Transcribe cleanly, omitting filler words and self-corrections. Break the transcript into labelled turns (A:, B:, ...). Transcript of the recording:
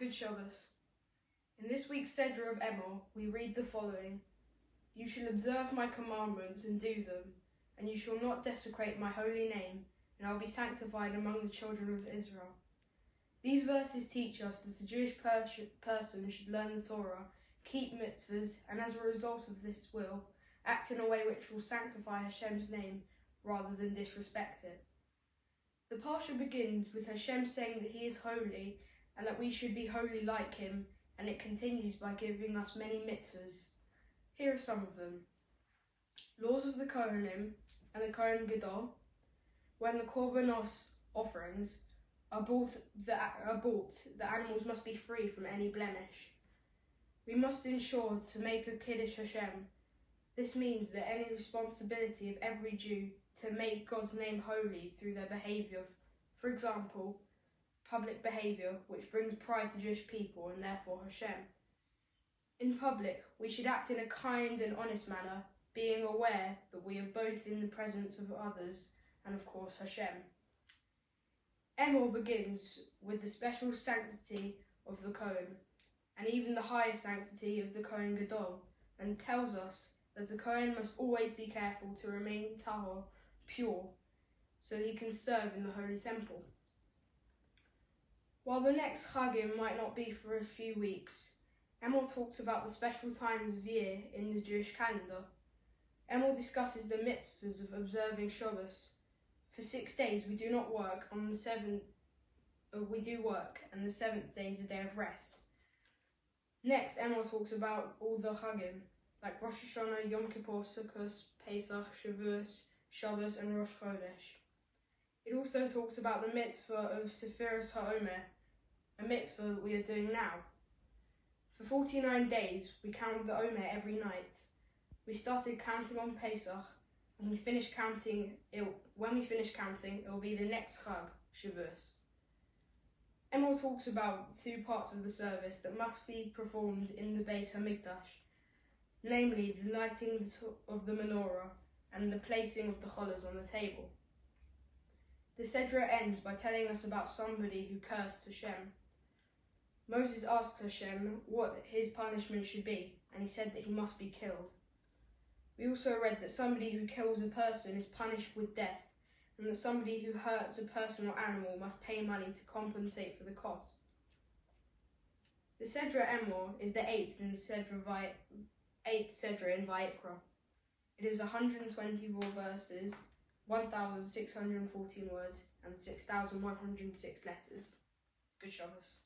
A: Good Shabbos. In this week's Sedra of Emor, we read the following: You shall observe my commandments and do them, and you shall not desecrate my holy name, and I will be sanctified among the children of Israel. These verses teach us that a Jewish person should learn the Torah, keep mitzvahs, and as a result of this will, act in a way which will sanctify Hashem's name rather than disrespect it. The Parsha begins with Hashem saying that he is holy and that we should be holy like him, and it continues by giving us many mitzvahs. Here are some of them. Laws of the Kohanim and the Kohen Gadol. When the korbanos offerings are bought, the animals must be free from any blemish. We must ensure to make a Kiddush Hashem. This means that any responsibility of every Jew to make God's name holy through their behaviour, for example, public behaviour which brings pride to Jewish people and therefore Hashem. In public, we should act in a kind and honest manner, being aware that we are both in the presence of others and of course Hashem. Emor begins with the special sanctity of the Kohen, and even the higher sanctity of the Kohen Gadol, and tells us that the Kohen must always be careful to remain tahor, pure, so he can serve in the holy temple. While the next Chagim might not be for a few weeks, Emor talks about the special times of year in the Jewish calendar. Emor discusses the mitzvahs of observing Shabbos. For 6 days we do not work, on the seventh we do work, and the seventh day is a day of rest. Next, Emor talks about all the Chagim, like Rosh Hashanah, Yom Kippur, Sukkot, Pesach, Shavuos, Shabbos and Rosh Chodesh. It also talks about the mitzvah of Sefiras HaOmer, a mitzvah that we are doing now. For 49 days we count the Omer every night. We started counting on Pesach, and when we finish counting, it will be the next Chag, Shavuos. Emor talks about 2 parts of the service that must be performed in the Beis HaMikdash, namely the lighting of the menorah and the placing of the cholas on the table. The Sedra ends by telling us about somebody who cursed Hashem. Moses asked Hashem what his punishment should be, and he said that he must be killed. We also read that somebody who kills a person is punished with death, and that somebody who hurts a person or animal must pay money to compensate for the cost. The Sedra Emor is the 8th Sedra in Vayikra. It is 124 verses, 1,614 words, and 6,106 letters. Good Shabbos.